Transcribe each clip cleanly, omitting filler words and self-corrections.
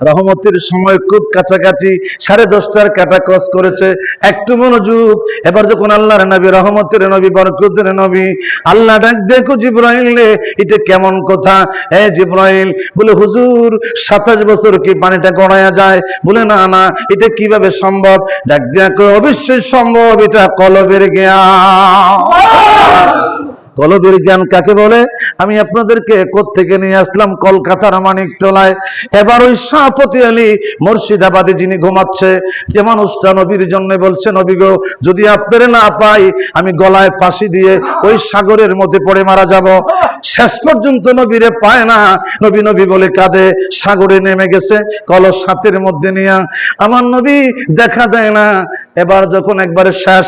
রহমতের সময় খুব কাছাকাছি, 10:30টার কাটা ক্রস করেছে। একটু মনোযোগ। এবার যখন আল্লাহর নবী, রহমতের নবী, বরকতের নবী, আল্লাহ ডাক দেখো জিবরাইল, এটা কেমন কথা? জিবরাইল বলে, হুজুর 27 বছর কি পানিটা গড়ায়া যায়? বলে, না না, এটা কিভাবে সম্ভব? ডাক দেখো, অবশ্যই সম্ভব, এটা কলবের জ্ঞান। কলবের জ্ঞান কাকে বলে? আমি আপনাদেরকে কোত্থেকে নিয়ে আসলাম? কলকাতার মানিকতলায়। এবার ওই শাহপতি আলী মুর্শিদাবাদে যিনি ঘুমাচ্ছে, যে মানুষটা নবীর জন্য বলছে, নবী গো, যদি আপনারে না পাই আমি গলায় ফাঁসি দিয়ে ওই সাগরের মধ্যে পড়ে মারা যাব। শেষ পর্যন্ত নবীরে পায় না, নবী নবী বলে কাঁদে, সাগরে নেমে গেছে কলস হাতের মধ্যে নিয়ে। আমার নবী দেখা দেয় না। এবার যখন একবারে শেষ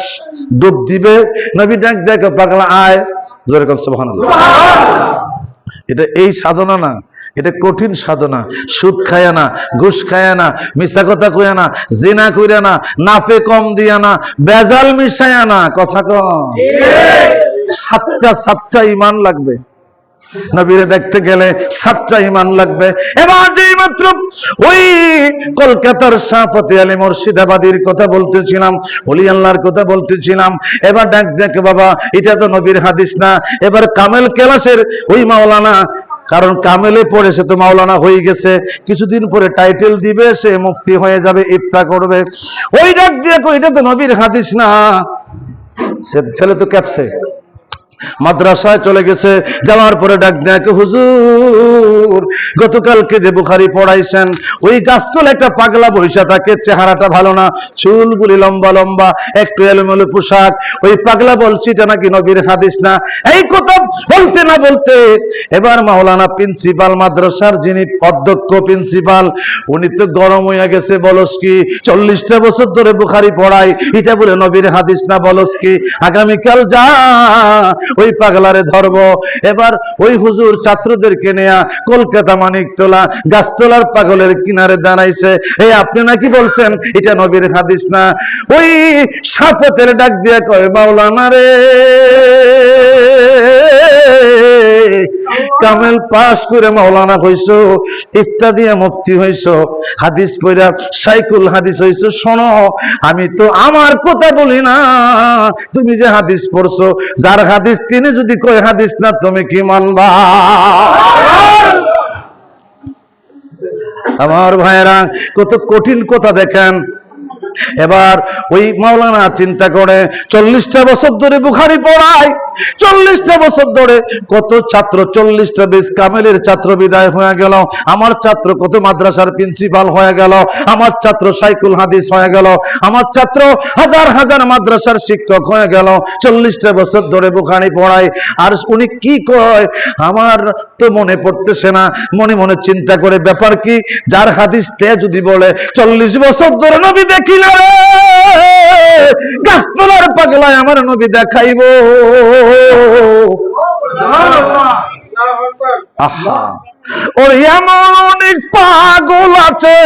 ডুব দিবে, নবী ডাক দেখো, পাগলা আয়। জোরে কর সুবহানাল্লাহ। এটা এই সাধনা না, এটা কঠিন সাধনা। সুদ খায় না, ঘুষ খায় না, মিছা কথা কইয়া না, জিনা কইরা না, নাফে কম দিয়া না, বেজাল মিশায়া না। কথা কম, সাচ্চা ঈমান লাগবে। নবীরে দেখতে গেলে সাচ্চা ঈমান লাগবে। এবার যেই মাত্র ওই কলকাতার শাহপতি আলী মুর্শিদাবাদীর কথা বলতেছিলাম, ওলি আল্লাহর কথা বলতেছিলাম, এবার ডাক দেখে, বাবা এটা তো নবীর হাদিস না। এবার কামেল কেলাসের ওই মাওলানা, কারণ কামেলে পড়েছে তো মাওলানা হয়ে গেছে, কিছুদিন পরে টাইটেল দিবে, সে মুফতি হয়ে যাবে, ইফতা করবে। ওই ডাক দেখো, এটা তো নবীর হাদিস না। ছেলে তো ক্যাপসে মাদ্রাসায় চলে গেছে। যাওয়ার পরে ডাক দেখে, হুজুর গতকালকে যে বুখারী পড়াইছেন, ওই গাছতলা একটা পাগলা বৈশা থাকে, চেহারাটা ভালো না, চুলগুলি লম্বা লম্বা, একটু এলোমেলো পোশাক। ওই পাগলা বলছি এটা নাকি নবীর হাদিস না। এই কথা বলতে না বলতে এবার মাওলানা প্রিন্সিপাল, মাদ্রাসার যিনি অধ্যক্ষ প্রিন্সিপাল, উনি তো গরম হয়ে গেছে। বলস কি, 40টা বছর ধরে বুখারী পড়াই, এটা বলে নবীর হাদিস না? বলস কি, আগামীকাল যা ওই পাগলারে ধরব। এবার ওই হুজুর ছাত্রদেরকে নেয়া কলকাতা মানিকতলা গাছতলার পাগলের কিনারে দাঁড়াইছে। এই আপনি নাকি বলছেন এটা নবীর হাদিস না? ওই শাপতের ডাক দিয়া কয়, মাওলানা রে, কামেল পাস করে মাওলানা হইছো, ইফতা দিয়ে মুফতি হইছো, হাদিস পড়া শাইখুল হাদিস হইছো। শোনো, আমি তো আমার কথা বলি না, তুমি যে হাদিস পড়ছো, যার হাদিস তিনি যদি কয় হাদিস না, তুমি কি মানবা? আমার ভাইয়েরা, কত কঠিন কথা দেখেন। এবার ওই মাওলানা চিন্তা করে, 40টা বছর ধরে বুখারী পড়ায়, 40টা বছর ধরে কত ছাত্র, 40টা বেশ কামেলের ছাত্র বিদায় হয়ে গেল, আমার ছাত্র কত মাদ্রাসার প্রিন্সিপাল হয়ে গেল, আমার ছাত্র শাইখুল হাদিস হয়ে গেল, আমার ছাত্র হাজার হাজার মাদ্রাসার শিক্ষক হয়ে গেল, 40টা বছর ধরে বুখারী পড়ায়। আর উনি কি কয়, আমার তো মনে পড়তেছে না। মনে মনে চিন্তা করে, ব্যাপার কি, যার হাদিস তে যদি বলে 40 বছর ধরে নবী দেখি না রে, গাছতলার পাগলায় আমার নবী দেখাইব। ওর এমন অনেক পাগল আছে,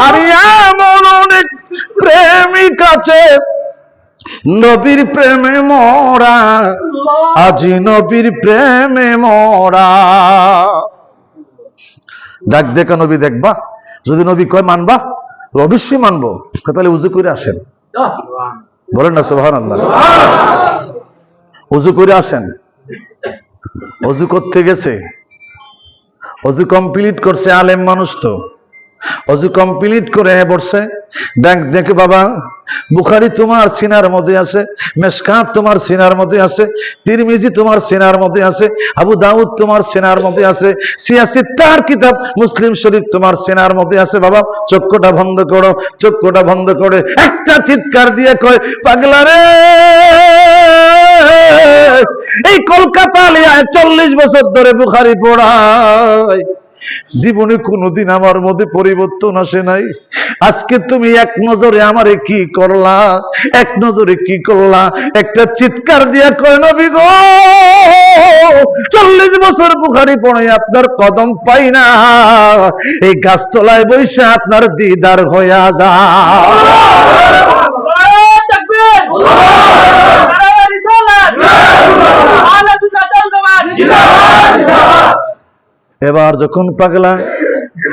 আর এমন অনেক প্রেমিক আছে, নবীর প্রেমে মরা, আজি নবীর প্রেমে মরা। ডাক দেখা নবী দেখবা, যদি নবী কয় মানবা, অবশ্যই মানবো। তাহলে উজু করে আসেন, বলেন না সুবহানাল্লাহ। উজু করে আসেন। অজু করতে গেছে, অজু কমপ্লিট করছে, আলেম মানুষ তো, অজু কমপ্লিট করে বসছে। দেখে, বাবা বুখারী তোমার সিনার মধ্যে আছে, মেশকাত তোমার সিনার মধ্যে আছে, তিরমিজি তোমার সিনার মধ্যে আছে, আবু দাউদ তোমার সিনার মধ্যে আছে, সিয়াসিত্তার কিতাব মুসলিম শরীফ তোমার সিনার মধ্যে আছে। বাবা চক্ষুটা বন্ধ করো। চক্ষুটা বন্ধ করে একটা চিৎকার দিয়ে কয়, পাগলা রে, এই কলকাতা আলিয়ায় 40 বছর ধরে বুখারী পড়ায়, জীবনে কোনোদিন আমার মধ্যে পরিবর্তন আসে নাই। আজকে তুমি এক নজরে আমারে কি করলা, এক নজরে কি করলা? একটা চিৎকার দিয়া কয়, নবী গো, 40 বছর বুখারী পড়াই আপনার কদম পাই না, এই গাছতলায় বৈশা আপনার দিদার হইয়া যা। এবার যখন পাগলা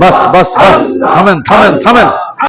বাস বাস বাস, থামেন থামেন থামেন।